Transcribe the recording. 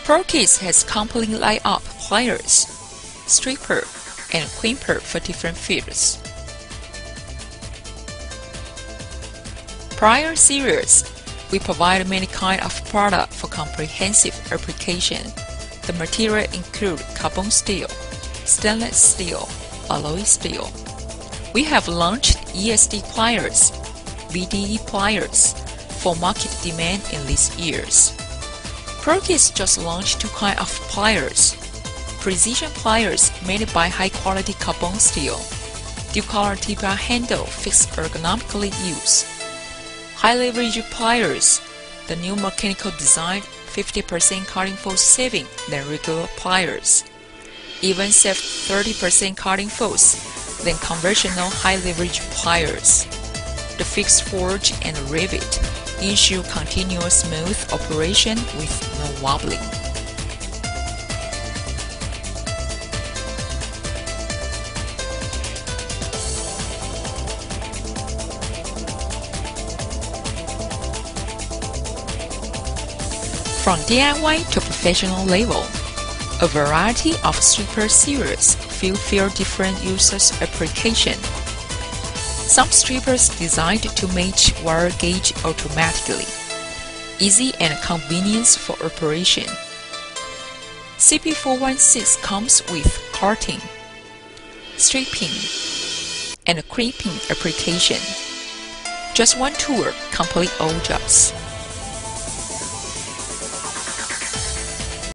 ProsKit has complete line-up pliers, stripper, and crimper for different fields. Plier series, we provide many kinds of products for comprehensive application. The material include carbon steel, stainless steel, alloy steel. We have launched ESD pliers, VDE pliers for market demand in these years. ProsKit just launched two kinds of pliers. Precision pliers made by high-quality carbon steel. Dual-color tibia handle fixed ergonomically use. High-leverage pliers, the new mechanical design 50% cutting force saving than regular pliers. Even save 30% cutting force than conventional high-leverage pliers. The fixed forge and rivet ensure continuous smooth operation with no wobbling. From DIY to professional level, a variety of stripper series fulfill different users' application. Some strippers designed to match wire gauge automatically. Easy and convenience for operation. CP416 comes with cutting, stripping, and crimping application. Just one tool complete all jobs.